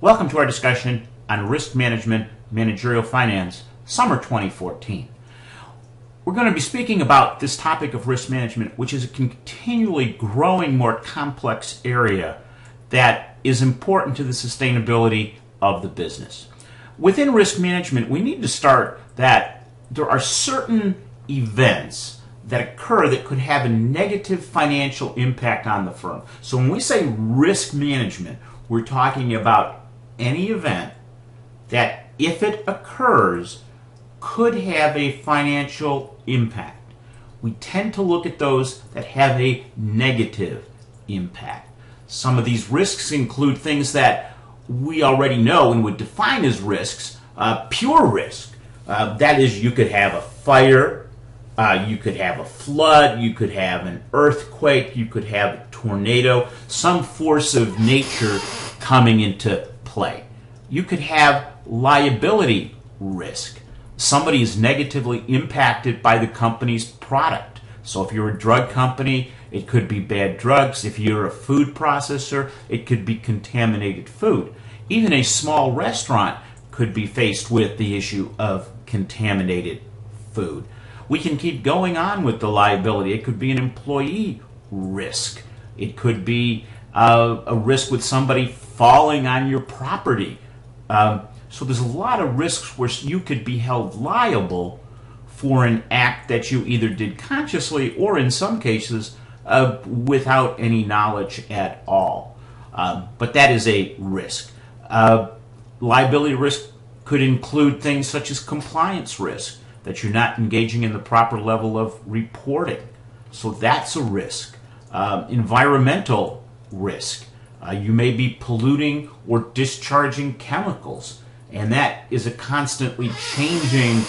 Welcome to our discussion on risk management, managerial finance, summer 2014. We're going to be speaking about this topic of risk management, which is a continually growing, more complex area that is important to the sustainability of the business. Within risk management, we need to start that there are certain events that occur that could have a negative financial impact on the firm. So when we say risk management, we're talking about any event that, if it occurs, could have a financial impact. We tend to look at those that have a negative impact. Some of these risks include things that we already know and would define as risks. Pure risk. That is, you could have a fire, you could have a flood, you could have an earthquake, you could have a tornado, some force of nature coming into play. You could have liability risk. Somebody is negatively impacted by the company's product. So if you're a drug company, it could be bad drugs. If you're a food processor, it could be contaminated food. Even a small restaurant could be faced with the issue of contaminated food. We can keep going on with the liability. It could be an employee risk. It could be a risk with somebody falling on your property. So there's a lot of risks where you could be held liable for an act that you either did consciously or, in some cases, without any knowledge at all. But that is a risk. Liability risk could include things such as compliance risk, that you're not engaging in the proper level of reporting. So that's a risk. Environmental risk. You may be polluting or discharging chemicals, and that is a constantly changing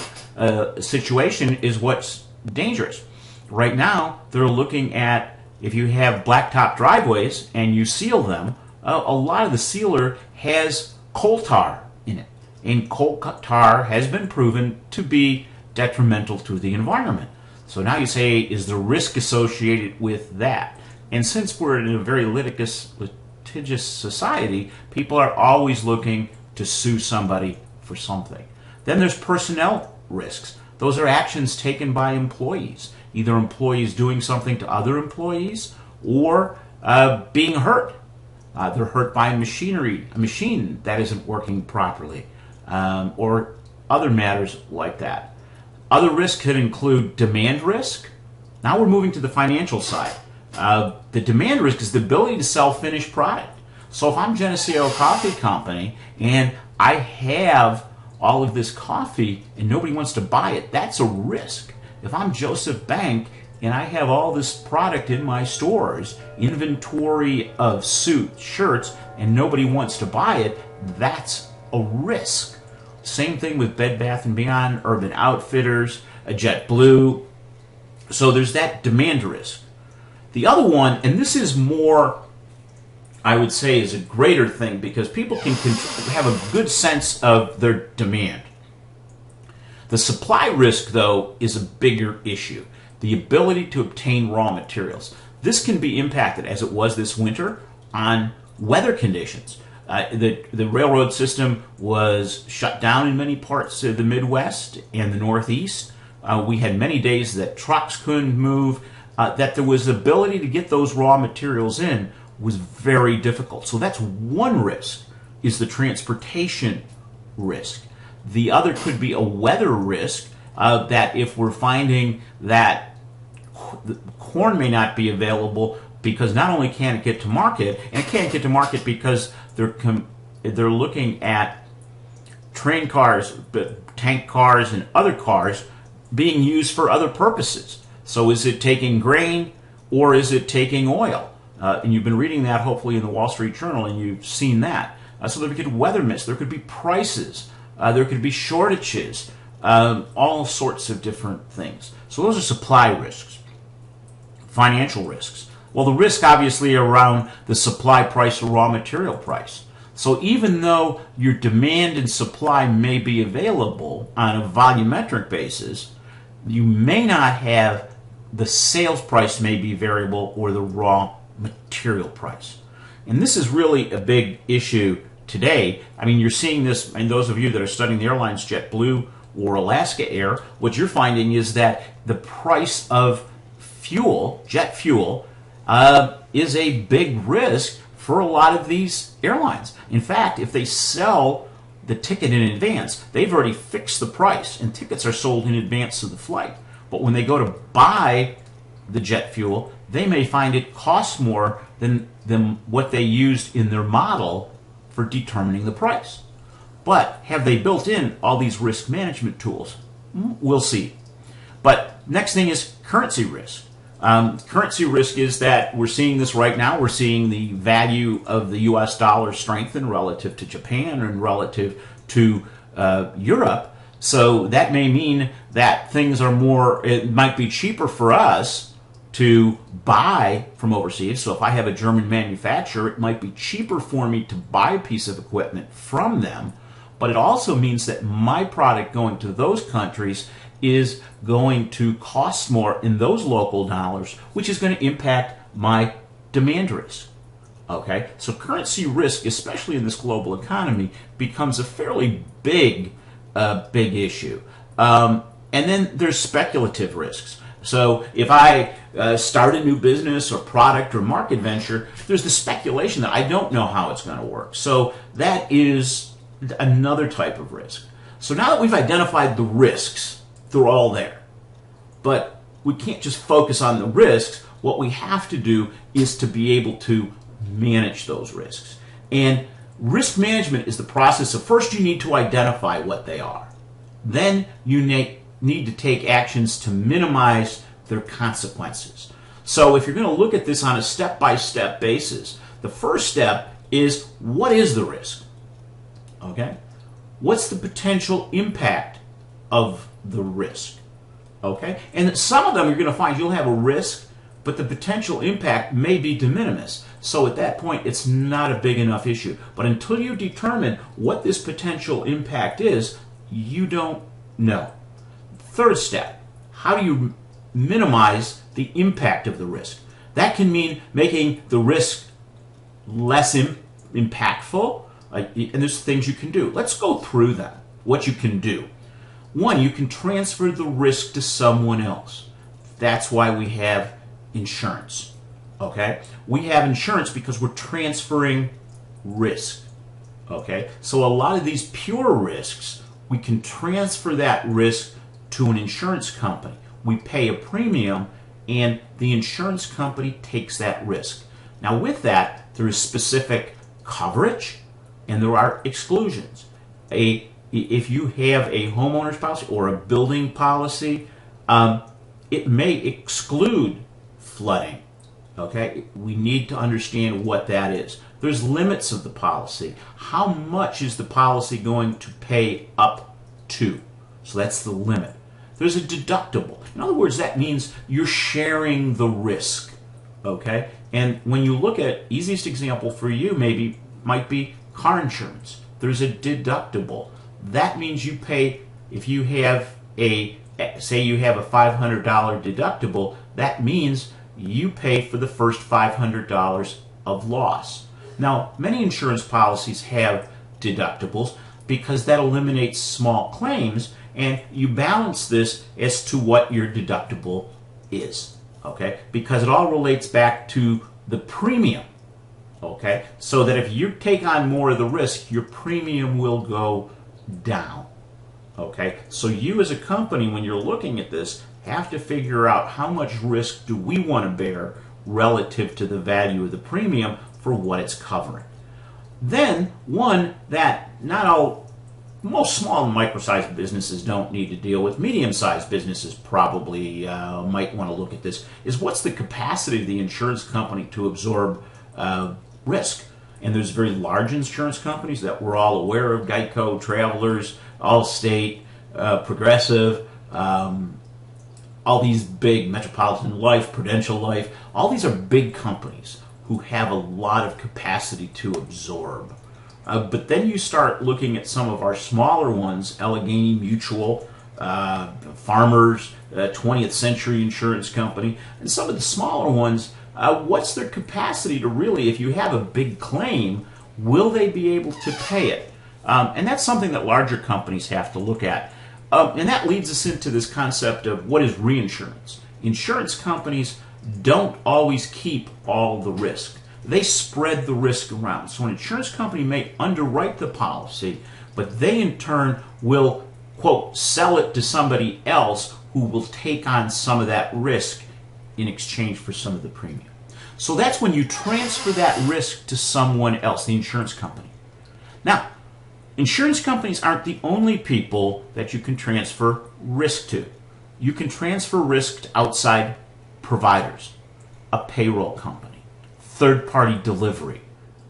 situation, is what's dangerous. Right now, they're looking at, if you have blacktop driveways and you seal them, a lot of the sealer has coal tar in it. And coal tar has been proven to be detrimental to the environment. So now you say, is the risk associated with that? And since we're in a very litigious society, people are always looking to sue somebody for something. Then there's personnel risks. Those are actions taken by employees, either employees doing something to other employees or being hurt. They're hurt by a machine that isn't working properly, or other matters like that. Other risks could include demand risk. Now we're moving to the financial side. The demand risk is the ability to sell finished product. So if I'm Geneseo Coffee Company and I have all of this coffee and nobody wants to buy it, that's a risk. If I'm Joseph Bank and I have all this product in my stores, inventory of suits, shirts, and nobody wants to buy it, that's a risk. Same thing with Bed Bath & Beyond, Urban Outfitters, JetBlue. So there's that demand risk. The other one, and this is more, I would say, is a greater thing because people can have a good sense of their demand. The supply risk, though, is a bigger issue. The ability to obtain raw materials. This can be impacted, as it was this winter, on weather conditions. The railroad system was shut down in many parts of the Midwest and the Northeast. We had many days that trucks couldn't move. That there was the ability to get those raw materials in was very difficult. So that's one risk, is the transportation risk. The other could be a weather risk, that if we're finding that corn may not be available because not only can't it get to market, and it can't get to market because they're looking at train cars, tank cars, and other cars being used for other purposes. So is it taking grain or is it taking oil? And you've been reading that hopefully in the Wall Street Journal, and you've seen that. So there could be weather miss, there could be prices, there could be shortages, all sorts of different things. So those are supply risks. Financial risks. Well, the risk obviously around the supply price or raw material price. So even though your demand and supply may be available on a volumetric basis, you may not have the sales price may be variable or the raw material price. And this is really a big issue today, I mean, you're seeing this, and those of you that are studying the airlines, JetBlue or Alaska Air, what you're finding is that the price of fuel, jet fuel, is a big risk for a lot of these airlines. In fact, if they sell the ticket in advance, they've already fixed the price, and tickets are sold in advance of the flight. But when they go to buy the jet fuel, they may find it costs more than what they used in their model for determining the price. But have they built in all these risk management tools? We'll see. But next thing is currency risk. Currency risk is that we're seeing this right now. We're seeing the value of the U.S. dollar strengthen relative to Japan and relative to Europe. So that may mean that things are more, it might be cheaper for us to buy from overseas. So if I have a German manufacturer, it might be cheaper for me to buy a piece of equipment from them. But it also means that my product going to those countries is going to cost more in those local dollars, which is going to impact my demand risk. Okay, so currency risk, especially in this global economy, becomes a fairly big issue. And then there's speculative risks. So if I start a new business or product or market venture, there's the speculation that I don't know how it's going to work. So that is another type of risk. So now that we've identified the risks, they're all there. But we can't just focus on the risks. What we have to do is to be able to manage those risks. And risk management is the process of first you need to identify what they are. Then you need to take actions to minimize their consequences. So if you're going to look at this on a step-by-step basis, the first step is, what is the risk? Okay? What's the potential impact of the risk? Okay? And some of them you're going to find you'll have a risk, but the potential impact may be de minimis. So at that point, it's not a big enough issue. But until you determine what this potential impact is, you don't know. Third step, how do you minimize the impact of the risk? That can mean making the risk less impactful, and there's things you can do. Let's go through them, what you can do. One, you can transfer the risk to someone else. That's why we have insurance. Okay? We have insurance because we're transferring risk. Okay? So a lot of these pure risks, we can transfer that risk to an insurance company. We pay a premium and the insurance company takes that risk. Now with that, there is specific coverage and there are exclusions. If you have a homeowner's policy or a building policy, it may exclude flooding. Okay, we need to understand what that is. There's limits of the policy. How much is the policy going to pay up to? So that's the limit. There's a deductible. In other words, that means you're sharing the risk. Okay, and when you look at, easiest example for you might be car insurance. There's a deductible. That means you pay, if you have say you have a $500 deductible, that means you pay for the first $500 of loss. Now, many insurance policies have deductibles because that eliminates small claims, and you balance this as to what your deductible is, okay? Because it all relates back to the premium, okay? So that if you take on more of the risk, your premium will go down, okay? So you as a company, when you're looking at this, have to figure out how much risk do we want to bear relative to the value of the premium for what it's covering. Then, one that most small and micro-sized businesses don't need to deal with, medium-sized businesses probably might want to look at this, is what's the capacity of the insurance company to absorb risk? And there's very large insurance companies that we're all aware of, Geico, Travelers, Allstate, Progressive, all these big, Metropolitan Life, Prudential Life, all these are big companies who have a lot of capacity to absorb. But then you start looking at some of our smaller ones, Allegheny Mutual, Farmers, 20th Century Insurance Company, and some of the smaller ones, what's their capacity to really, if you have a big claim, will they be able to pay it? And that's something that larger companies have to look at. And that leads us into this concept of what is reinsurance. Insurance companies don't always keep all the risk. They spread the risk around. So an insurance company may underwrite the policy, but they in turn will, quote, sell it to somebody else who will take on some of that risk in exchange for some of the premium. So that's when you transfer that risk to someone else, the insurance company. Now, insurance companies aren't the only people that you can transfer risk to. You can transfer risk to outside providers, a payroll company, third-party delivery.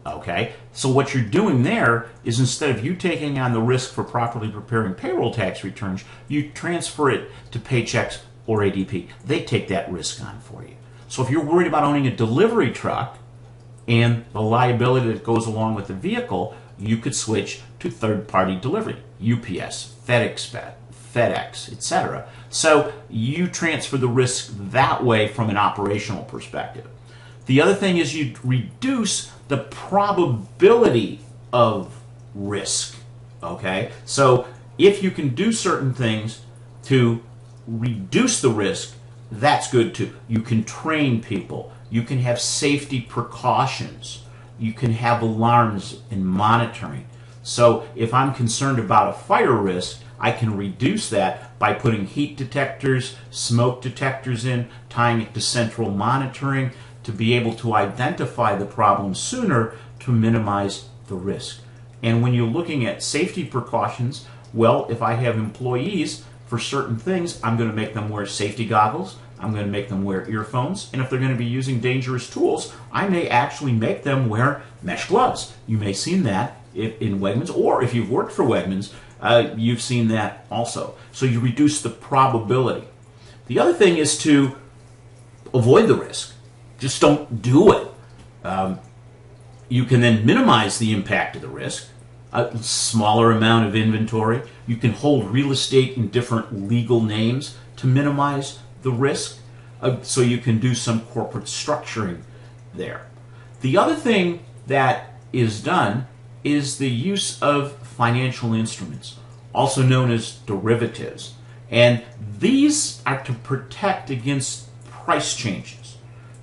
Okay? So what you're doing there is instead of you taking on the risk for properly preparing payroll tax returns, you transfer it to Paychex or ADP. They take that risk on for you. So if you're worried about owning a delivery truck and the liability that goes along with the vehicle, you could switch to third-party delivery, UPS, FedEx, etc. So you transfer the risk that way from an operational perspective. The other thing is you reduce the probability of risk. Okay? So if you can do certain things to reduce the risk, that's good too. You can train people. You can have safety precautions. You can have alarms and monitoring. So if I'm concerned about a fire risk, I can reduce that by putting heat detectors, smoke detectors in, tying it to central monitoring to be able to identify the problem sooner to minimize the risk. And when you're looking at safety precautions, well, if I have employees for certain things, I'm going to make them wear safety goggles. I'm going to make them wear earphones. And if they're going to be using dangerous tools, I may actually make them wear mesh gloves. You may have seen that in Wegmans, or if you've worked for Wegmans, you've seen that also. So you reduce the probability. The other thing is to avoid the risk. Just don't do it. You can then minimize the impact of the risk. A smaller amount of inventory. You can hold real estate in different legal names to minimize the risk. So you can do some corporate structuring there. The other thing that is done is the use of financial instruments, also known as derivatives. And these are to protect against price changes.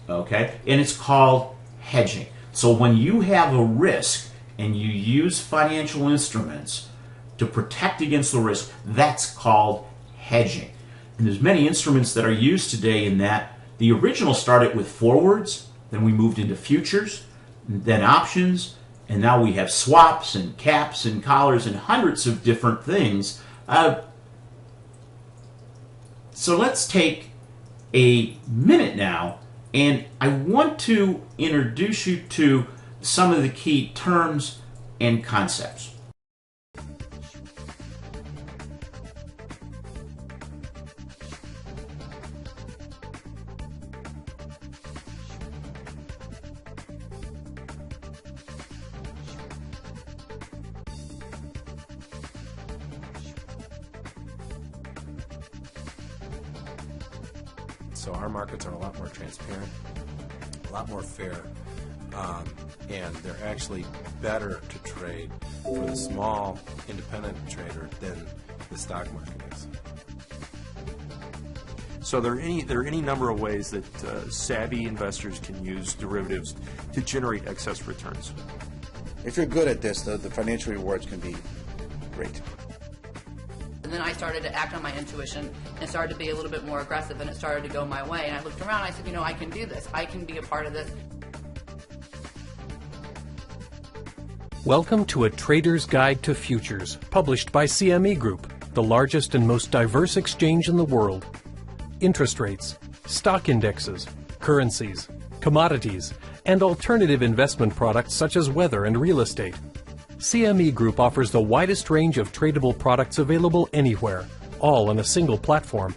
Okay? And it's called hedging. So when you have a risk and you use financial instruments to protect against the risk, that's called hedging. And there's many instruments that are used today in that. The original started with forwards, then we moved into futures, then options, and now we have swaps and caps and collars and hundreds of different things. So let's take a minute now, and I want to introduce you to some of the key terms and concepts. So our markets are a lot more transparent, a lot more fair, and they're actually better to trade for the small independent trader than the stock market is. So there are any number of ways that savvy investors can use derivatives to generate excess returns. If you're good at this, the financial rewards can be great. And then I started to act on my intuition and started to be a little bit more aggressive, and it started to go my way. And I looked around and I said, you know, I can do this. I can be a part of this. Welcome to A Trader's Guide to Futures, published by CME Group, the largest and most diverse exchange in the world. Interest rates, stock indexes, currencies, commodities, and alternative investment products such as weather and real estate. CME Group offers the widest range of tradable products available anywhere, all on a single platform.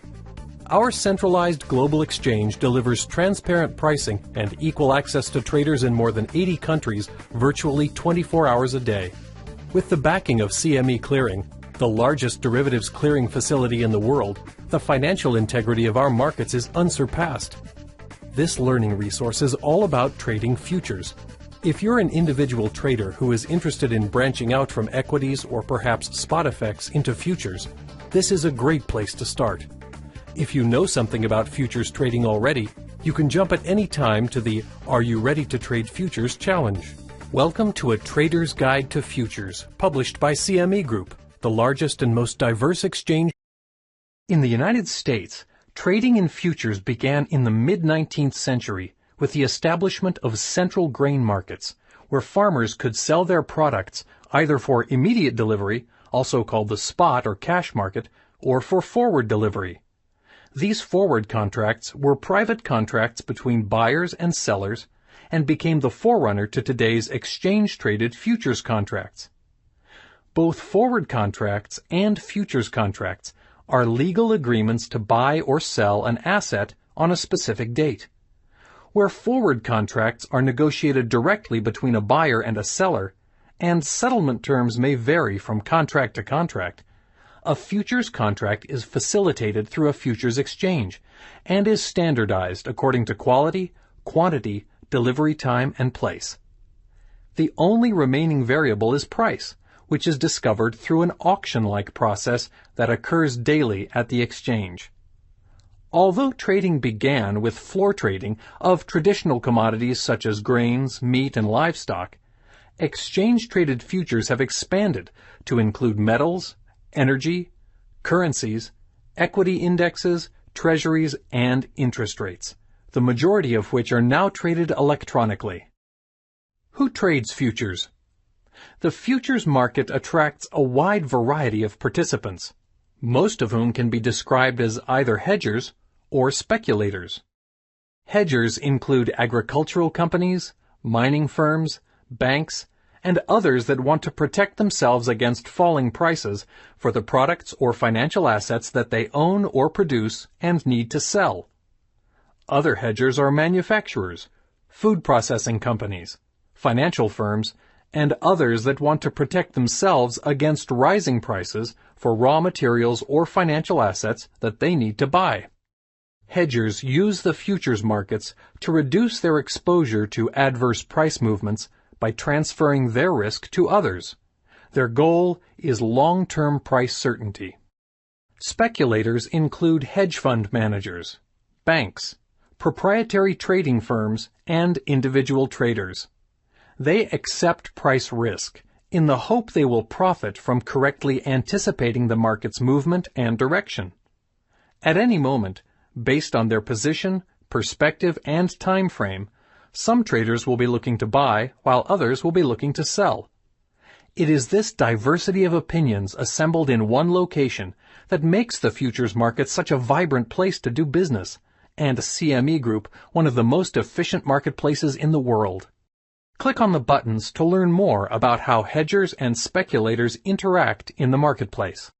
Our centralized global exchange delivers transparent pricing and equal access to traders in more than 80 countries virtually 24 hours a day. With the backing of CME Clearing, the largest derivatives clearing facility in the world, the financial integrity of our markets is unsurpassed. This learning resource is all about trading futures. If you're an individual trader who is interested in branching out from equities or perhaps spot effects into futures, this is a great place to start. If you know something about futures trading already, you can jump at any time to the Are You Ready to Trade Futures challenge. Welcome to A Trader's Guide to Futures, published by CME Group, the largest and most diverse exchange. In the United States, trading in futures began in the mid-19th century with the establishment of central grain markets, where farmers could sell their products either for immediate delivery, also called the spot or cash market, or for forward delivery. These forward contracts were private contracts between buyers and sellers and became the forerunner to today's exchange-traded futures contracts. Both forward contracts and futures contracts are legal agreements to buy or sell an asset on a specific date. Where forward contracts are negotiated directly between a buyer and a seller, and settlement terms may vary from contract to contract, a futures contract is facilitated through a futures exchange and is standardized according to quality, quantity, delivery time, and place. The only remaining variable is price, which is discovered through an auction-like process that occurs daily at the exchange. Although trading began with floor trading of traditional commodities such as grains, meat, and livestock, exchange-traded futures have expanded to include metals, energy, currencies, equity indexes, treasuries, and interest rates, the majority of which are now traded electronically. Who trades futures? The futures market attracts a wide variety of participants, most of whom can be described as either hedgers or speculators. Hedgers include agricultural companies, mining firms, banks, and others that want to protect themselves against falling prices for the products or financial assets that they own or produce and need to sell. Other hedgers are manufacturers, food processing companies, financial firms, and others that want to protect themselves against rising prices for raw materials or financial assets that they need to buy. Hedgers use the futures markets to reduce their exposure to adverse price movements by transferring their risk to others. Their goal is long-term price certainty. Speculators include hedge fund managers, banks, proprietary trading firms, and individual traders. They accept price risk in the hope they will profit from correctly anticipating the market's movement and direction. At any moment, based on their position, perspective, and time frame, some traders will be looking to buy while others will be looking to sell. It is this diversity of opinions assembled in one location that makes the futures market such a vibrant place to do business, and CME Group one of the most efficient marketplaces in the world. Click on the buttons to learn more about how hedgers and speculators interact in the marketplace.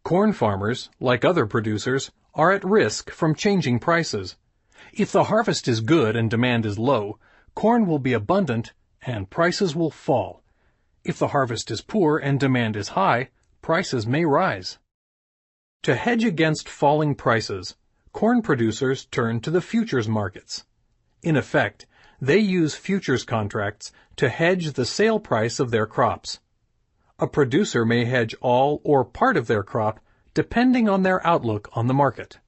Corn farmers, like other producers, are at risk from changing prices. If the harvest is good and demand is low, corn will be abundant and prices will fall. If the harvest is poor and demand is high, prices may rise. To hedge against falling prices, corn producers turn to the futures markets. In effect, they use futures contracts to hedge the sale price of their crops. A producer may hedge all or part of their crop depending on their outlook on the market.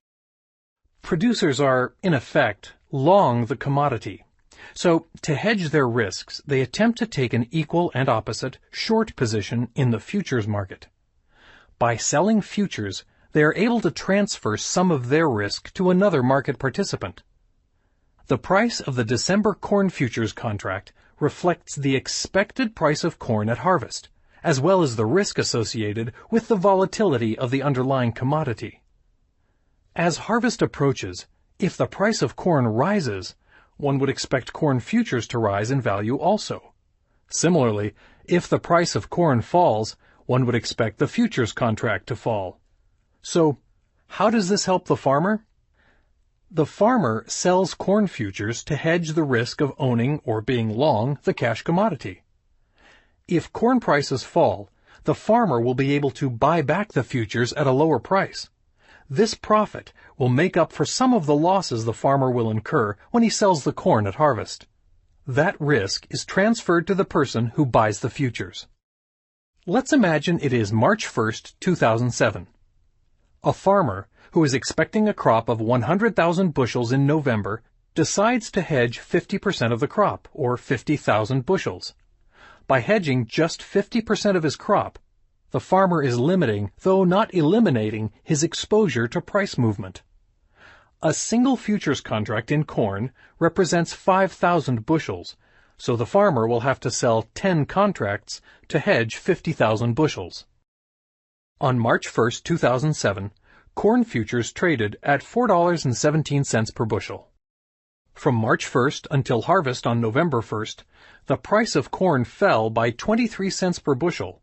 Producers are, in effect, long the commodity. So, to hedge their risks, they attempt to take an equal and opposite short position in the futures market. By selling futures, they are able to transfer some of their risk to another market participant. The price of the December corn futures contract reflects the expected price of corn at harvest, as well as the risk associated with the volatility of the underlying commodity. As harvest approaches, if the price of corn rises, one would expect corn futures to rise in value also. Similarly, if the price of corn falls, one would expect the futures contract to fall. So, how does this help the farmer? The farmer sells corn futures to hedge the risk of owning or being long the cash commodity. If corn prices fall, the farmer will be able to buy back the futures at a lower price. This profit will make up for some of the losses the farmer will incur when he sells the corn at harvest. That risk is transferred to the person who buys the futures. Let's imagine it is March 1st, 2007. A farmer who is expecting a crop of 100,000 bushels in November decides to hedge 50% of the crop, or 50,000 bushels. By hedging just 50% of his crop, the farmer is limiting, though not eliminating, his exposure to price movement. A single futures contract in corn represents 5,000 bushels, so the farmer will have to sell 10 contracts to hedge 50,000 bushels. On March 1, 2007, corn futures traded at $4.17 per bushel. From March 1st until harvest on November 1st, the price of corn fell by 23 cents per bushel.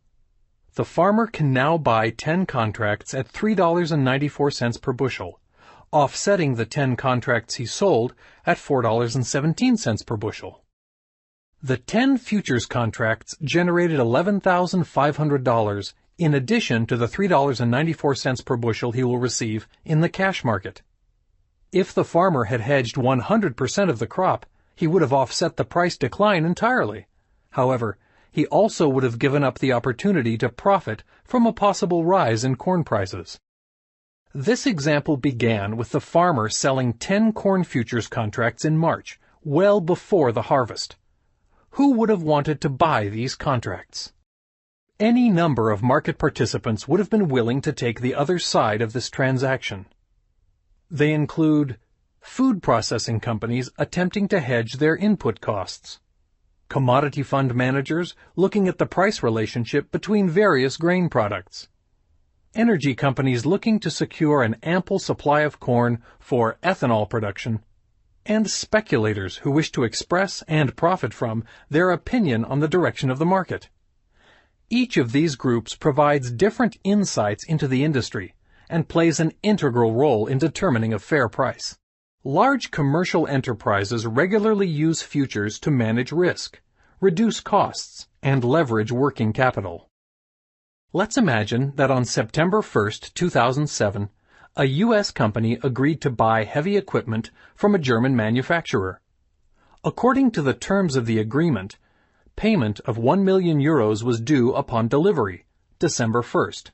The farmer can now buy 10 contracts at $3.94 per bushel, offsetting the 10 contracts he sold at $4.17 per bushel. The 10 futures contracts generated $11,500 in addition to the $3.94 per bushel he will receive in the cash market. If the farmer had hedged 100% of the crop, he would have offset the price decline entirely. However, he also would have given up the opportunity to profit from a possible rise in corn prices. This example began with the farmer selling 10 corn futures contracts in March, well before the harvest. Who would have wanted to buy these contracts? Any number of market participants would have been willing to take the other side of this transaction. They include food processing companies attempting to hedge their input costs, commodity fund managers looking at the price relationship between various grain products, energy companies looking to secure an ample supply of corn for ethanol production, and speculators who wish to express and profit from their opinion on the direction of the market. Each of these groups provides different insights into the industry and plays an integral role in determining a fair price. Large commercial enterprises regularly use futures to manage risk, reduce costs, and leverage working capital. Let's imagine that on September 1, 2007, a U.S. company agreed to buy heavy equipment from a German manufacturer. According to the terms of the agreement, payment of €1 million was due upon delivery, December 1st.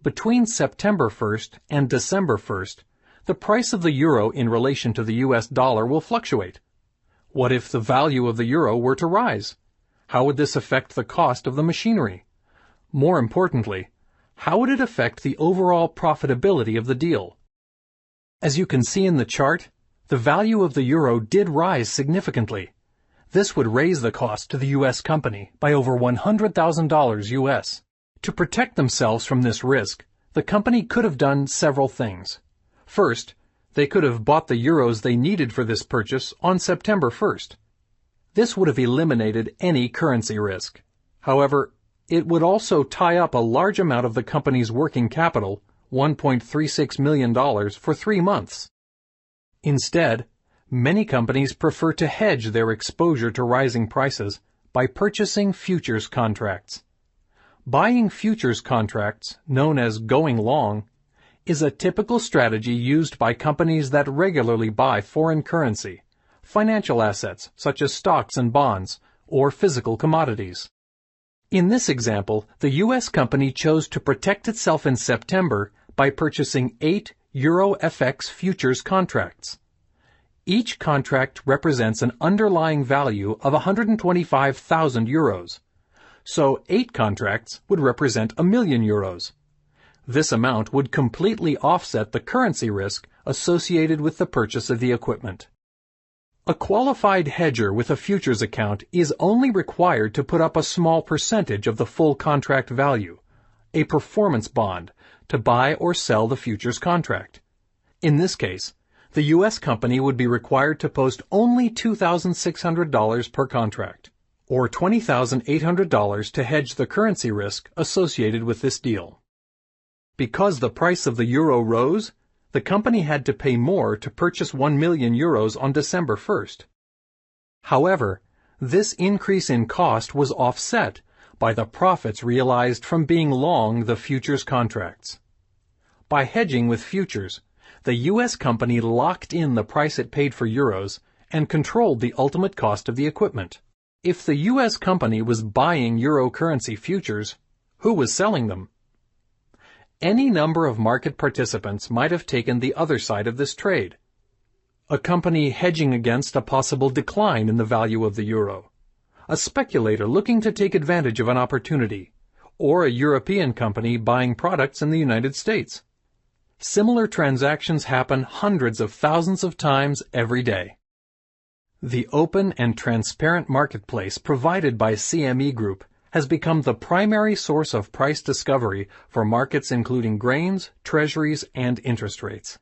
Between September 1st and December 1st, the price of the euro in relation to the U.S. dollar will fluctuate. What if the value of the euro were to rise? How would this affect the cost of the machinery? More importantly, how would it affect the overall profitability of the deal? As you can see in the chart, the value of the euro did rise significantly. This would raise the cost to the U.S. company by over $100,000 U.S. To protect themselves from this risk, the company could have done several things. First, they could have bought the euros they needed for this purchase on September 1st. This would have eliminated any currency risk. However, it would also tie up a large amount of the company's working capital, $1.36 million, for 3 months. Instead, many companies prefer to hedge their exposure to rising prices by purchasing futures contracts. Buying futures contracts, known as going long, is a typical strategy used by companies that regularly buy foreign currency, financial assets such as stocks and bonds, or physical commodities. In this example, the U.S. company chose to protect itself in September by purchasing 8 Euro FX futures contracts. Each contract represents an underlying value of 125,000 euros. So 8 contracts would represent €1 million. This amount would completely offset the currency risk associated with the purchase of the equipment. A qualified hedger with a futures account is only required to put up a small percentage of the full contract value, a performance bond, to buy or sell the futures contract. In this case, the U.S. company would be required to post only $2,600 per contract, or $20,800 to hedge the currency risk associated with this deal. Because the price of the euro rose, the company had to pay more to purchase €1 million on December 1st. However, this increase in cost was offset by the profits realized from being long the futures contracts. By hedging with futures, the U.S. company locked in the price it paid for euros and controlled the ultimate cost of the equipment. If the U.S. company was buying euro currency futures, who was selling them? Any number of market participants might have taken the other side of this trade. A company hedging against a possible decline in the value of the euro, a speculator looking to take advantage of an opportunity, or a European company buying products in the United States. Similar transactions happen hundreds of thousands of times every day. The open and transparent marketplace provided by CME Group has become the primary source of price discovery for markets including grains, treasuries, and interest rates.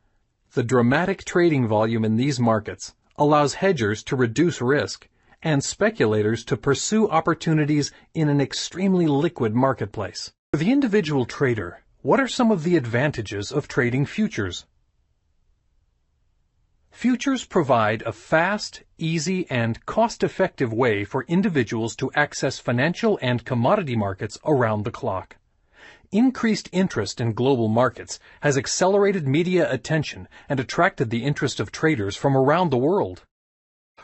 The dramatic trading volume in these markets allows hedgers to reduce risk and speculators to pursue opportunities in an extremely liquid marketplace. For the individual trader, what are some of the advantages of trading futures? Futures provide a fast, easy, and cost-effective way for individuals to access financial and commodity markets around the clock. Increased interest in global markets has accelerated media attention and attracted the interest of traders from around the world.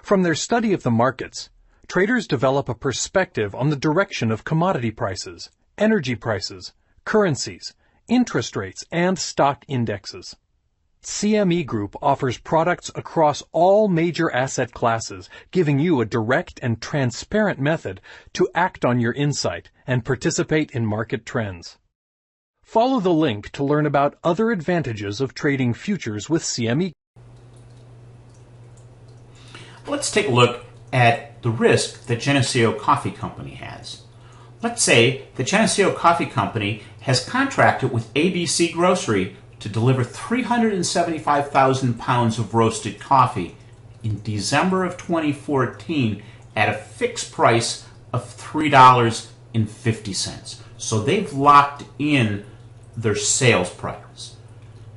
From their study of the markets, traders develop a perspective on the direction of commodity prices, energy prices, currencies, interest rates, and stock indexes. CME Group offers products across all major asset classes, giving you a direct and transparent method to act on your insight and participate in market trends. Follow the link to learn about other advantages of trading futures with CME. Let's take a look at the risk that Geneseo Coffee Company has. Let's say the Geneseo Coffee Company has contracted with ABC Grocery to deliver 375,000 pounds of roasted coffee in December of 2014 at a fixed price of $3.50. So they've locked in their sales price.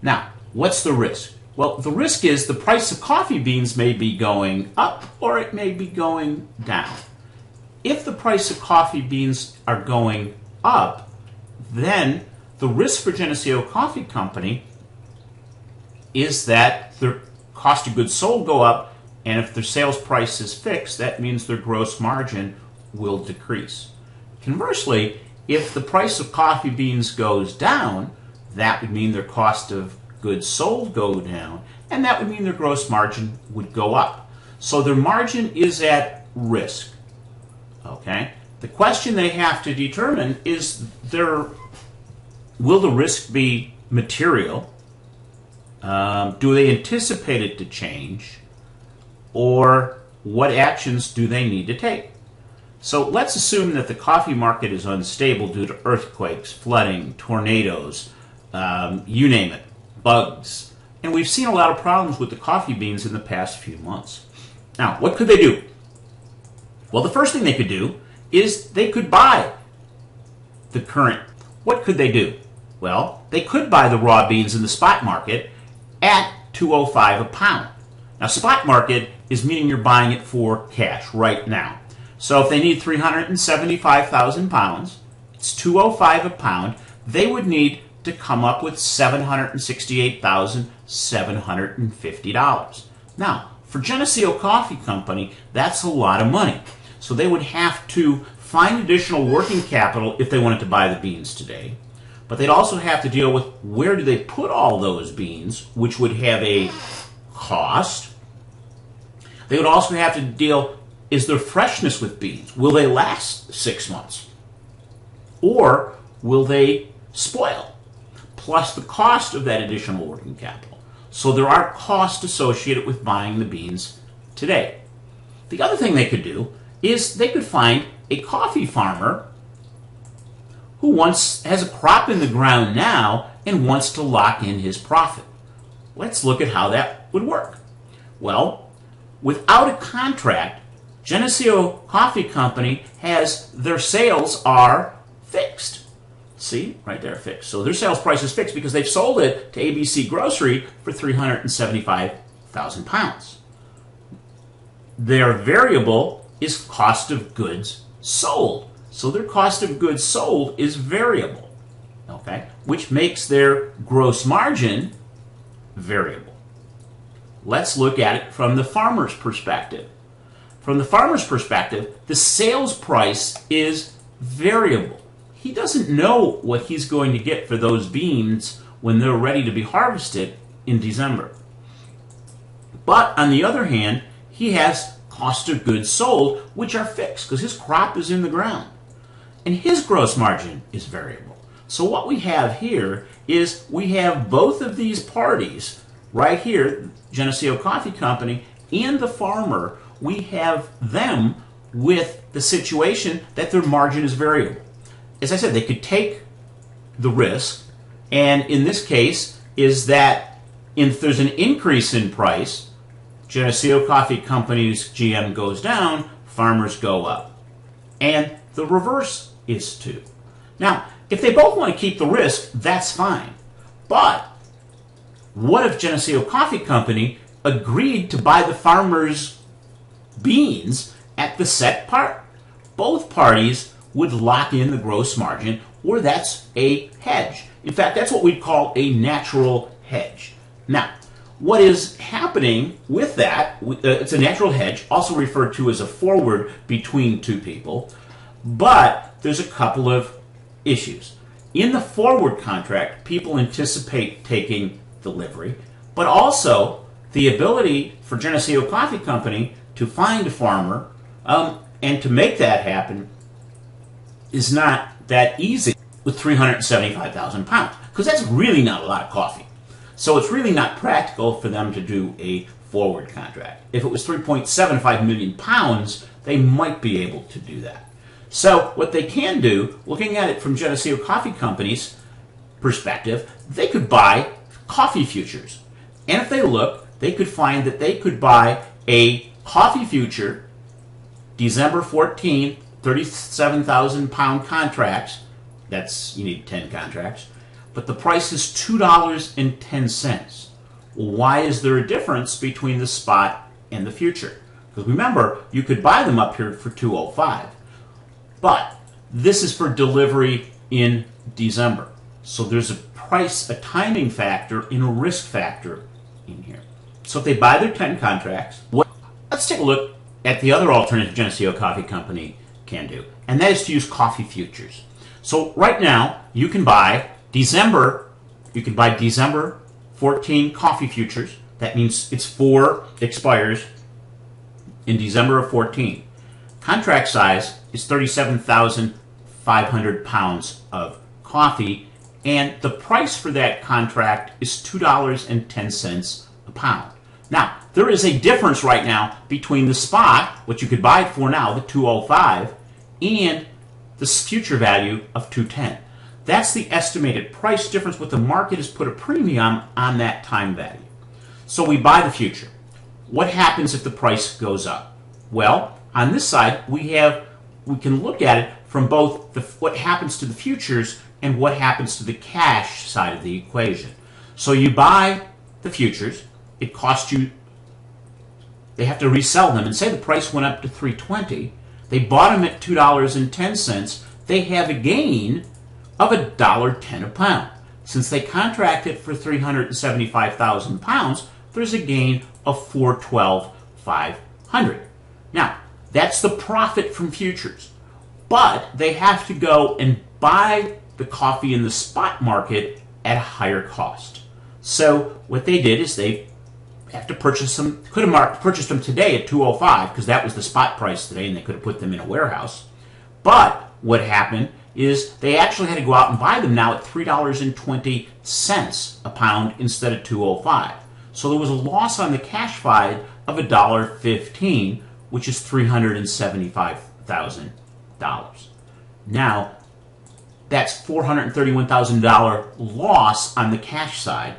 Now, what's the risk? Well, the risk is the price of coffee beans may be going up or it may be going down. If the price of coffee beans are going up, then the risk for Geneseo Coffee Company is that their cost of goods sold go up, and if their sales price is fixed, that means their gross margin will decrease. Conversely, if the price of coffee beans goes down, that would mean their cost of goods sold go down, and that would mean their gross margin would go up. So their margin is at risk. Okay? The question they have to determine is will the risk be material? Do they anticipate it to change? Or what actions do they need to take? So let's assume that the coffee market is unstable due to earthquakes, flooding, tornadoes, you name it, bugs. And we've seen a lot of problems with the coffee beans in the past few months. Now, what could they do? Well, the first thing they could do is they could buy the current. What could they do? Well, they could buy the raw beans in the spot market at $2.05 a pound. Now, spot market is meaning you're buying it for cash right now. So if they need 375,000 pounds, it's $2.05 a pound, they would need to come up with $768,750. Now, for Geneseo Coffee Company, that's a lot of money. So they would have to find additional working capital if they wanted to buy the beans today. But they'd also have to deal with where do they put all those beans, which would have a cost. They would also have to deal, is there freshness with beans? Will they last 6 months? Or will they spoil? Plus the cost of that additional working capital. So there are costs associated with buying the beans today. The other thing they could do is they could find a coffee farmer who has a crop in the ground now and wants to lock in his profit. Let's look at how that would work. Well, without a contract, Geneseo Coffee Company has their sales are fixed. See, right there, fixed. So their sales price is fixed because they've sold it to ABC Grocery for 375,000 pounds. Their variable is cost of goods sold. So their cost of goods sold is variable, okay, which makes their gross margin variable. let's look at it from the farmer's perspective. From the farmer's perspective, the sales price is variable. He doesn't know what he's going to get for those beans when they're ready to be harvested in December. But on the other hand, he has cost of goods sold, which are fixed because his crop is in the ground. And his gross margin is variable. So what we have here is we have both of these parties right here, Geneseo Coffee Company and the farmer. We have them with the situation that their margin is variable. As I said, they could take the risk, and in this case is that if there's an increase in price, Geneseo Coffee Company's GM goes down, farmers go up. And the reverse is too. Now, if they both want to keep the risk, that's fine. But what if Geneseo Coffee Company agreed to buy the farmer's beans at the set part? Both parties would lock in the gross margin, or that's a hedge. In fact, that's what we'd call a natural hedge. Now, what is happening with that, it's a natural hedge, also referred to as a forward between two people, but there's a couple of issues. In the forward contract, people anticipate taking delivery, but also the ability for Geneseo Coffee Company to find a farmer and to make that happen is not that easy with 375,000 pounds, because that's really not a lot of coffee. So it's really not practical for them to do a forward contract. If it was 3.75 million pounds, they might be able to do that. So what they can do, looking at it from Geneseo Coffee Company's perspective, they could buy coffee futures. And if they look, they could find that they could buy a coffee future, December 14, 37,000 pound contracts. You need 10 contracts. But the price is $2.10. Well, why is there a difference between the spot and the future? Because remember, you could buy them up here for $2.05. But this is for delivery in December. So there's a timing factor and a risk factor in here. So if they buy their 10 contracts, let's take a look at the other alternative Geneseo Coffee Company can do, and that is to use coffee futures. So right now, you can buy December 14 coffee futures. That means expires in December of 14. Contract size is 37,500 pounds of coffee, and the price for that contract is $2.10 a pound. Now, there is a difference right now between the spot, what you could buy it for now, the $2.05, and the future value of $2.10. That's the estimated price difference. What the market has put a premium on that time value. So we buy the future. What happens if the price goes up? Well, on this side, we can look at it from both what happens to the futures and what happens to the cash side of the equation. So you buy the futures, it costs you, they have to resell them, and say the price went up to $3.20, they bought them at $2.10, they have a gain of $1.10 a pound. Since they contracted for 375,000 pounds, there's a gain of $412,500. Now, that's the profit from futures. But they have to go and buy the coffee in the spot market at a higher cost. So what they did is they have to purchase them, could have purchased them today at $2.05 because that was the spot price today and they could have put them in a warehouse. But what happened is they actually had to go out and buy them now at $3.20 a pound instead of $2.05. So there was a loss on the cash side of $1.15, which is $375,000. Now, that's $431,000 loss on the cash side,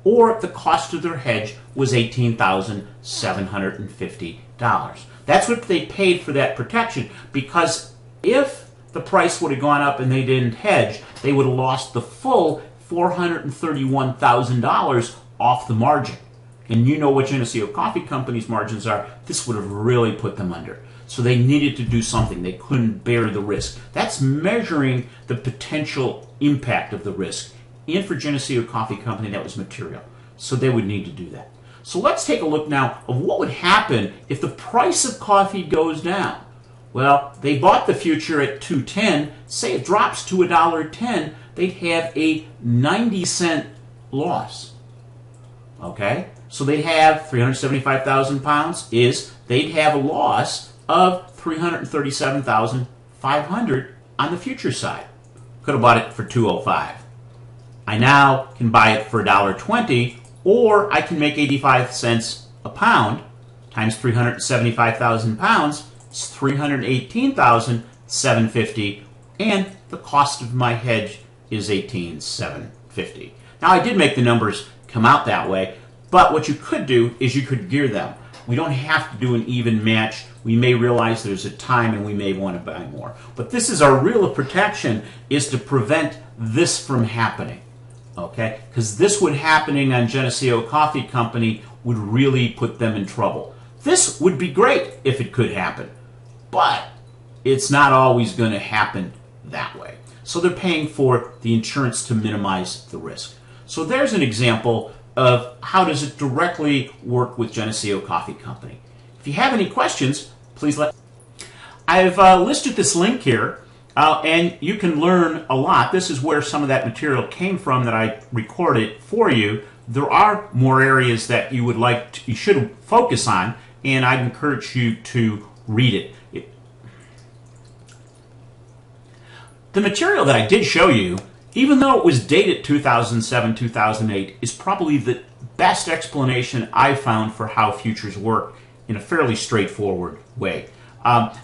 or the cost of their hedge was $18,750. That's what they paid for that protection, because if the price would have gone up and they didn't hedge, they would have lost the full $431,000 off the margin. And you know what Geneseo Coffee Company's margins are. This would have really put them under. So they needed to do something. They couldn't bear the risk. That's measuring the potential impact of the risk. And for Geneseo Coffee Company, that was material. So they would need to do that. So let's take a look now of what would happen if the price of coffee goes down. Well, they bought the future at $2.10. Say it drops to $1.10, they'd have a 90-cent loss. Okay? So they'd have 375,000 pounds they'd have a loss of 337,500 on the future side. Could have bought it for $2.05. I now can buy it for $1.20, or I can make 85 cents a pound times 375,000 pounds. It's 318,750, and the cost of my hedge is 18,750. Now I did make the numbers come out that way, but what you could do is you could gear them. We don't have to do an even match. We may realize there's a time and we may want to buy more. But this is our real protection, is to prevent this from happening. Okay? Because this would happening on Geneseo Coffee Company would really put them in trouble. This would be great if it could happen, but it's not always going to happen that way. So they're paying for the insurance to minimize the risk. So there's an example of how does it directly work with Geneseo Coffee Company. If you have any questions, please let me know. I've listed this link here, and you can learn a lot. This is where some of that material came from that I recorded for you. There are more areas that you should focus on, and I'd encourage you to read it. The material that I did show you, even though it was dated 2007, 2008, is probably the best explanation I've found for how futures work in a fairly straightforward way.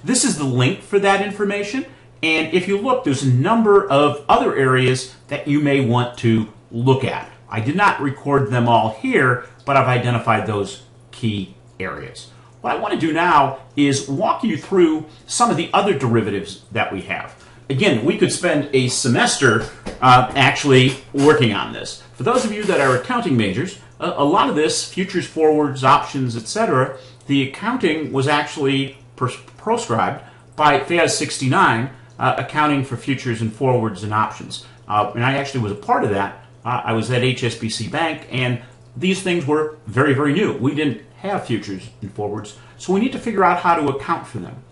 This is the link for that information, and if you look, there's a number of other areas that you may want to look at. I did not record them all here, but I've identified those key areas. What I want to do now is walk you through some of the other derivatives that we have. Again, we could spend a semester actually working on this. For those of you that are accounting majors, a lot of this, futures, forwards, options, etc., the accounting was actually proscribed by FAS 69, accounting for futures and forwards and options. And I actually was a part of that. I was at HSBC Bank, and these things were very, very new. We didn't have futures and forwards, so we need to figure out how to account for them.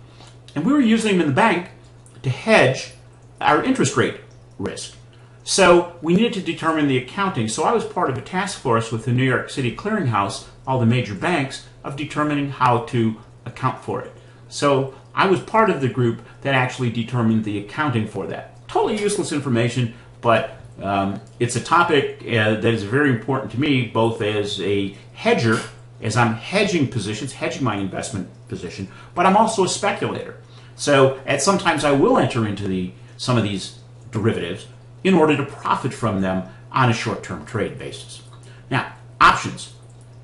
And we were using them in the bank to hedge our interest rate risk. So we needed to determine the accounting. So I was part of a task force with the New York City Clearinghouse, all the major banks, of determining how to account for it. So I was part of the group that actually determined the accounting for that. Totally useless information, but it's a topic that is very important to me, both as a hedger, as I'm hedging positions, hedging my investment position, but I'm also a speculator. So sometimes I will enter into some of these derivatives in order to profit from them on a short-term trade basis. Now, options.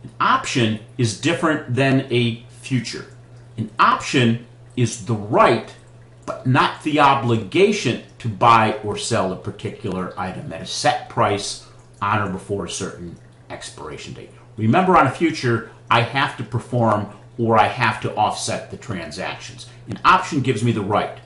An option is different than a future. An option is the right, but not the obligation to buy or sell a particular item at a set price on or before a certain expiration date. Remember, on a future, I have to perform or I have to offset the transactions. An option gives me the right.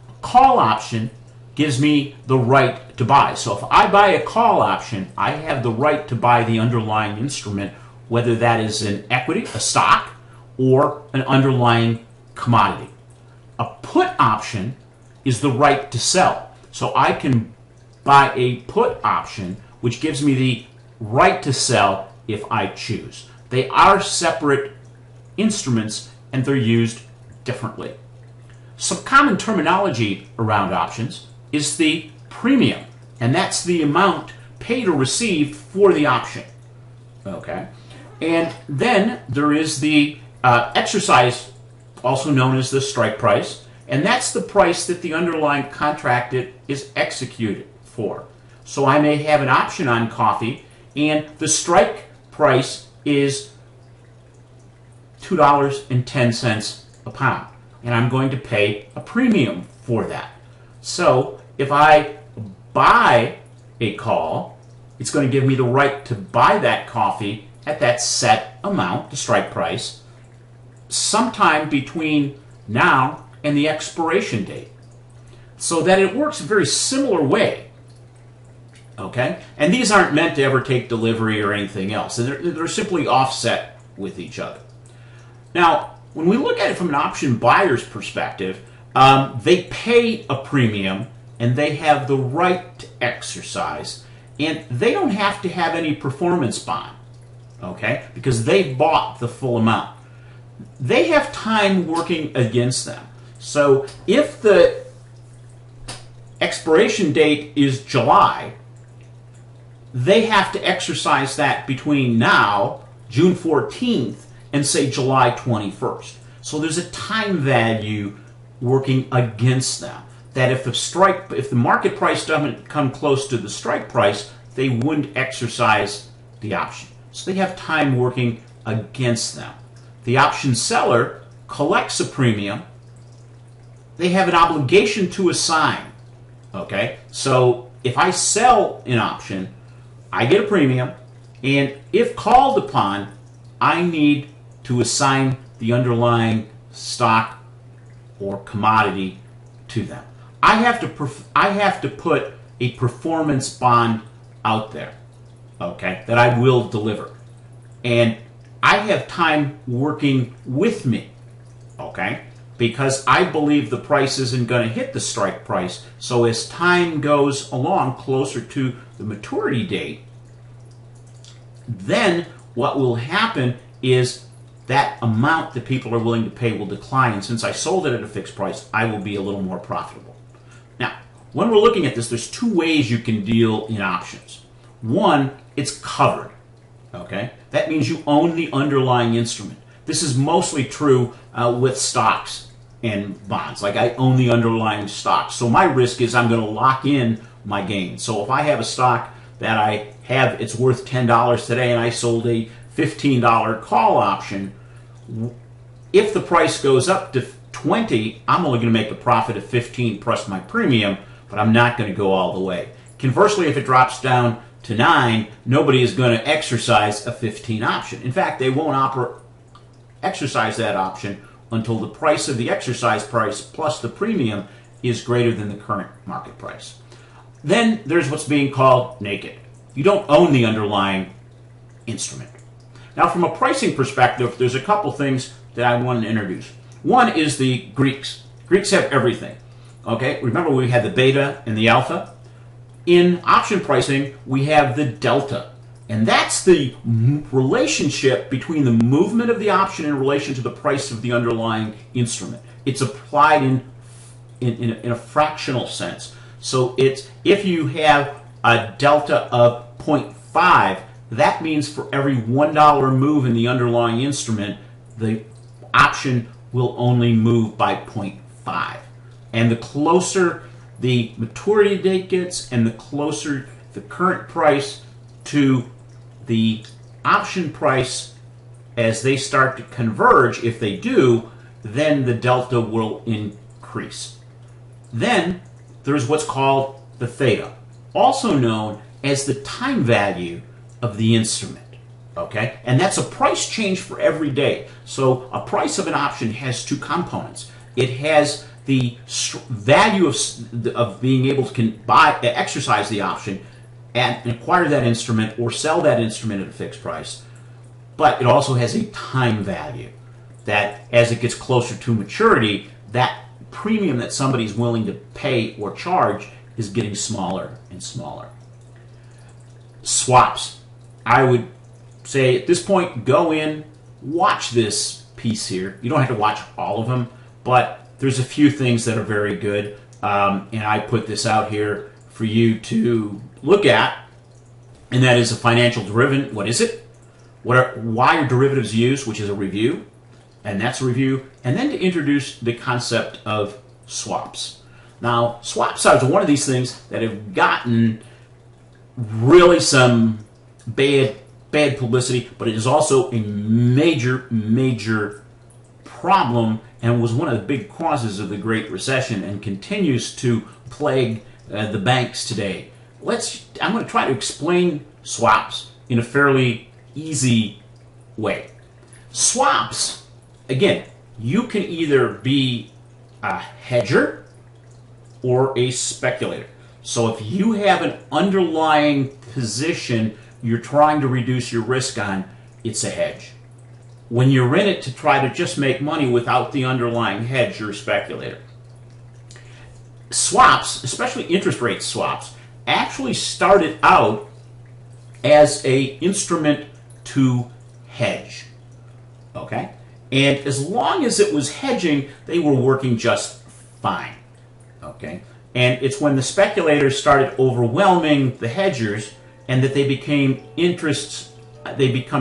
A call option gives me the right to buy. So if I buy a call option, I have the right to buy the underlying instrument, whether that is an equity, a stock, or an underlying commodity. A put option is the right to sell. So I can buy a put option, which gives me the right to sell if I choose. They are separate instruments, and they're used differently. Some common terminology around options is the premium, and that's the amount paid or received for the option. Okay, and then there is the exercise, also known as the strike price, and that's the price that the underlying contract is executed for. So I may have an option on coffee, and the strike price is $2.10 a pound, and I'm going to pay a premium for that. So if I buy a call, it's going to give me the right to buy that coffee at that set amount, the strike price, sometime between now and the expiration date. So that it works a very similar way. Okay? And these aren't meant to ever take delivery or anything else. They're simply offset with each other. Now, when we look at it from an option buyer's perspective, they pay a premium and they have the right to exercise, and they don't have to have any performance bond, okay, because they bought the full amount. They have time working against them. So if the expiration date is July, they have to exercise that between now, June 14th, and say July 21st. So there's a time value working against them. That if the market price doesn't come close to the strike price, they wouldn't exercise the option. So they have time working against them. The option seller collects a premium. They have an obligation to assign. Okay, so if I sell an option, I get a premium, and if called upon, I need to assign the underlying stock or commodity to them. I have to put a performance bond out there, okay, that I will deliver, and I have time working with me, okay, because I believe the price isn't going to hit the strike price. So as time goes along closer to the maturity date, then what will happen is that amount that people are willing to pay will decline, and since I sold it at a fixed price, I will be a little more profitable. Now, when we're looking at this, there's two ways you can deal in options. One, it's covered. Okay, that means you own the underlying instrument. This is mostly true with stocks and bonds. Like, I own the underlying stock, so my risk is I'm going to lock in my gain. So if I have a stock that I have, it's worth $10 today, and I sold a $15 call option, if the price goes up to 20, I'm only going to make a profit of 15 plus my premium, but I'm not going to go all the way. Conversely, if it drops down to 9, nobody is going to exercise a 15 option. In fact, they won't exercise that option until the price of the exercise price plus the premium is greater than the current market price. Then there's what's being called naked. You don't own the underlying instrument. Now, from a pricing perspective, there's a couple things that I want to introduce. One is the Greeks. Greeks have everything. Okay, remember we had the beta and the alpha. In option pricing, we have the delta, and that's the relationship between the movement of the option in relation to the price of the underlying instrument. It's applied in a fractional sense. So it's, if you have a delta of 0.5, that means for every $1 move in the underlying instrument, the option will only move by 0.5. And the closer the maturity date gets and the closer the current price to the option price, as they start to converge, if they do, then the delta will increase. Then there's what's called the theta, also known as the time value of the instrument. Okay, and that's a price change for every day. So a price of an option has two components. It has the value of being able to exercise the option and acquire that instrument or sell that instrument at a fixed price. But it also has a time value that as it gets closer to maturity, that premium that somebody's willing to pay or charge is getting smaller and smaller. Swaps. I would say at this point, go in, watch this piece here. You don't have to watch all of them, but there's a few things that are very good, and I put this out here for you to look at, and that is a financial derivative. What is it? Why are derivatives used, which is a review, and that's a review, and then to introduce the concept of swaps. Now, swaps are one of these things that have gotten really some bad publicity, but it is also a major problem and was one of the big causes of the Great Recession and continues to plague the banks today. I'm going to try to explain swaps in a fairly easy way. Swaps, again, you can either be a hedger or a speculator. So if you have an underlying position you're trying to reduce your risk on, it's a hedge. when you're in it to try to just make money without the underlying hedge, you're a speculator. Swaps, especially interest rate swaps, actually started out as a instrument to hedge. Okay? And as long as it was hedging, they were working just fine. Okay? And it's when the speculators started overwhelming the hedgers and that they become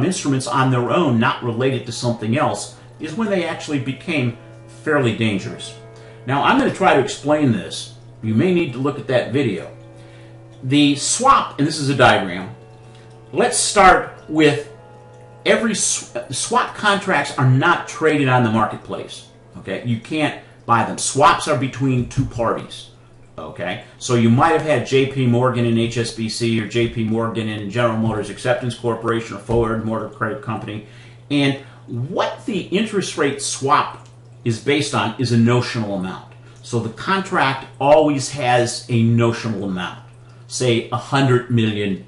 instruments on their own, not related to something else, is when they actually became fairly dangerous. Now, I'm going to try to explain this. You may need to look at that video. The swap, and this is a diagram, let's start with swap contracts are not traded on the marketplace. Okay? You can't buy them. Swaps are between two parties. Okay? So you might have had JP Morgan and HSBC or JP Morgan and General Motors Acceptance Corporation or Ford Motor Credit Company. And what the interest rate swap is based on is a notional amount. So the contract always has a notional amount, say $100 million.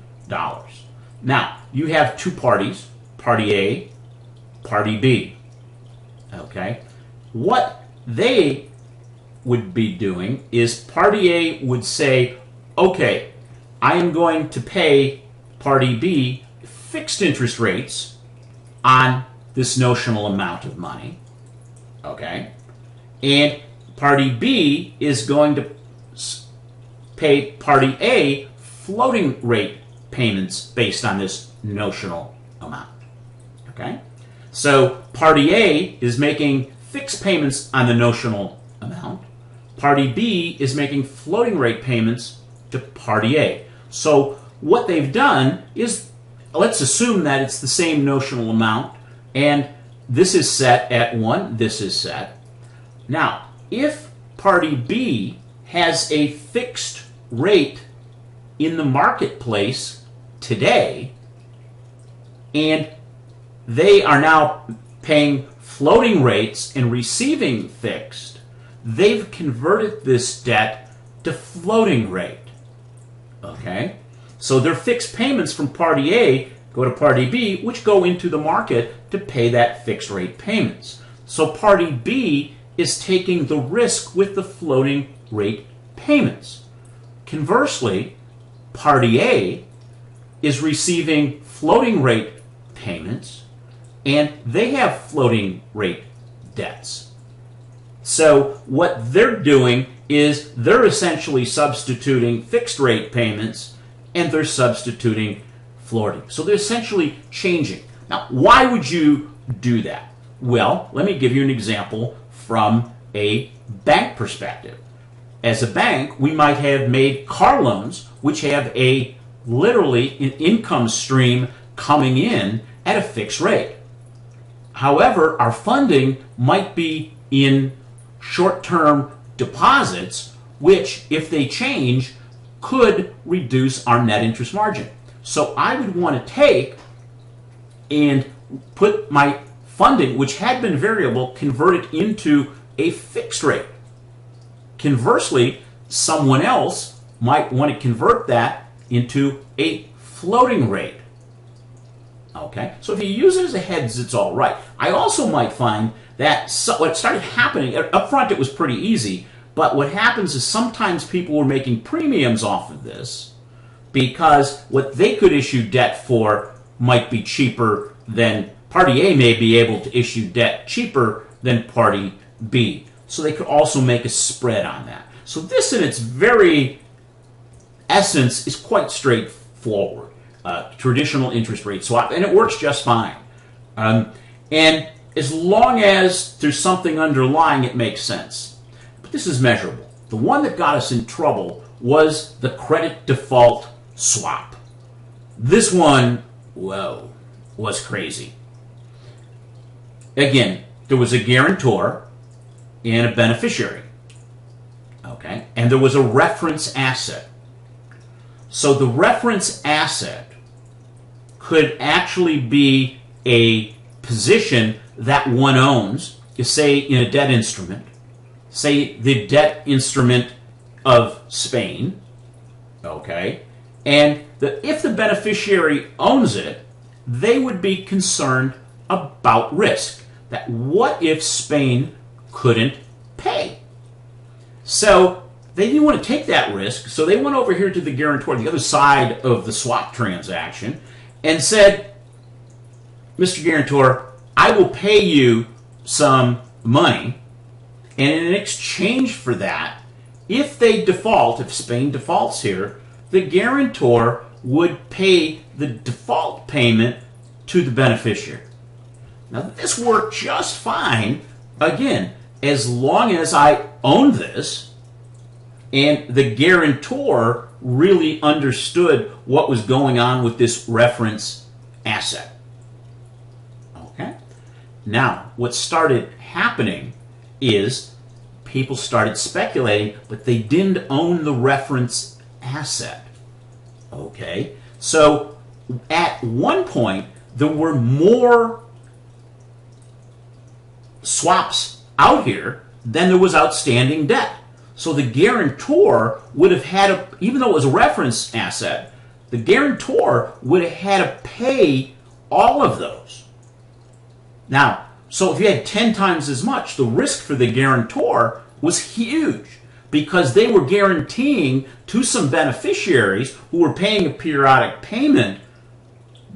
Now, you have two parties, Party A, Party B. Okay? What they would be doing is Party A would say, okay, I am going to pay Party B fixed interest rates on this notional amount of money. Okay? And Party B is going to pay Party A floating rate payments based on this notional amount. Okay? So Party A is making fixed payments on the notional amount. Party B is making floating rate payments to Party A. So what they've done is, let's assume that it's the same notional amount, and this is set at 1, this is set. Now, if Party B has a fixed rate in the marketplace today, and they are now paying floating rates and receiving fixed, they've converted this debt to floating rate. Okay? So their fixed payments from Party A go to Party B, which go into the market to pay that fixed rate payments. So Party B is taking the risk with the floating rate payments. Conversely, Party A is receiving floating rate payments, and they have floating rate debts. So what they're doing is they're essentially substituting fixed rate payments and they're substituting floating. So they're essentially changing. Now, why would you do that? Well, let me give you an example from a bank perspective. As a bank, we might have made car loans which have literally an income stream coming in at a fixed rate. However, our funding might be in short-term deposits, which, if they change, could reduce our net interest margin. So I would want to take and put my funding, which had been variable, convert it into a fixed rate. Conversely, someone else might want to convert that into a floating rate. Okay, so if you use it as a hedge, it's all right. I also might find that what started happening, up front it was pretty easy, but what happens is sometimes people were making premiums off of this because what they could issue debt for might be cheaper than Party A may be able to issue debt cheaper than Party B. So they could also make a spread on that. So this in its very essence is quite straightforward. Traditional interest rate swap, and it works just fine. And as long as there's something underlying, it makes sense. But this is measurable. The one that got us in trouble was the credit default swap. This one, whoa, was crazy. Again, there was a guarantor and a beneficiary. Okay? And there was a reference asset. So the reference asset could actually be a position that one owns, say in a debt instrument, say the debt instrument of Spain, okay, and if the beneficiary owns it, they would be concerned about risk. That what if Spain couldn't pay? So they didn't want to take that risk, so they went over here to the guarantor, the other side of the swap transaction, and said, Mr. Guarantor, I will pay you some money, and in exchange for that, if they default, if Spain defaults here, the guarantor would pay the default payment to the beneficiary. Now, this worked just fine, again, as long as I owned this and the guarantor really understood what was going on with this reference asset. Okay? Now, what started happening is people started speculating, but they didn't own the reference asset. Okay? So, at one point, there were more swaps out here than there was outstanding debt. So the guarantor would have had to, even though it was a reference asset, the guarantor would have had to pay all of those. Now, so if you had 10 times as much, the risk for the guarantor was huge because they were guaranteeing to some beneficiaries who were paying a periodic payment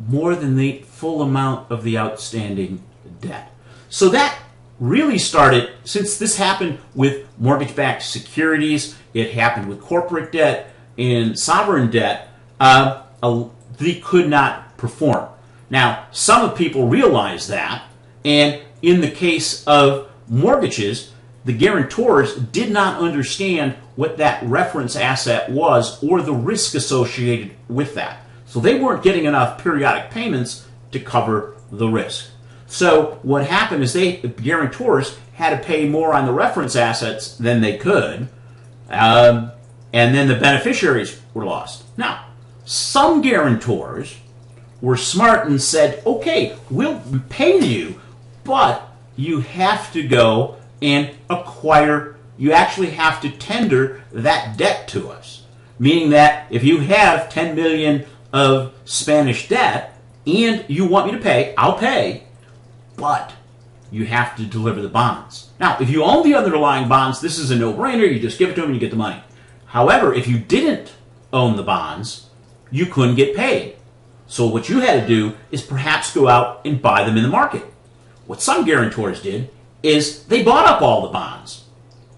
more than the full amount of the outstanding debt. So that really started, since this happened with mortgage-backed securities, it happened with corporate debt and sovereign debt, they could not perform. Now, some of people realize that, and in the case of mortgages, the guarantors did not understand what that reference asset was or the risk associated with that. So they weren't getting enough periodic payments to cover the risk. So what happened is the guarantors had to pay more on the reference assets than they could, and then the beneficiaries were lost. Now, some guarantors were smart and said, okay, we'll pay you, but you have to go and acquire, you actually have to tender that debt to us. Meaning that if you have 10 million of Spanish debt and you want me to pay, I'll pay, but you have to deliver the bonds. Now, if you own the underlying bonds, this is a no-brainer. You just give it to them and you get the money. However, if you didn't own the bonds, you couldn't get paid. So what you had to do is perhaps go out and buy them in the market. What some guarantors did is they bought up all the bonds.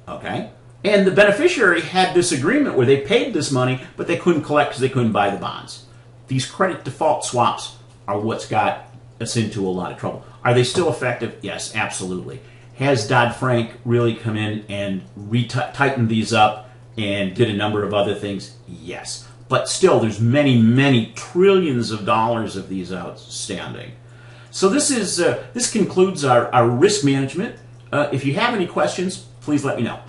Okay? And the beneficiary had this agreement where they paid this money, but they couldn't collect because they couldn't buy the bonds. These credit default swaps are what's got us into a lot of trouble. Are they still effective? Yes, absolutely. Has Dodd-Frank really come in and tightened these up and did a number of other things? Yes. But still, there's many, many trillions of dollars of these outstanding. So this concludes our risk management. If you have any questions, please let me know.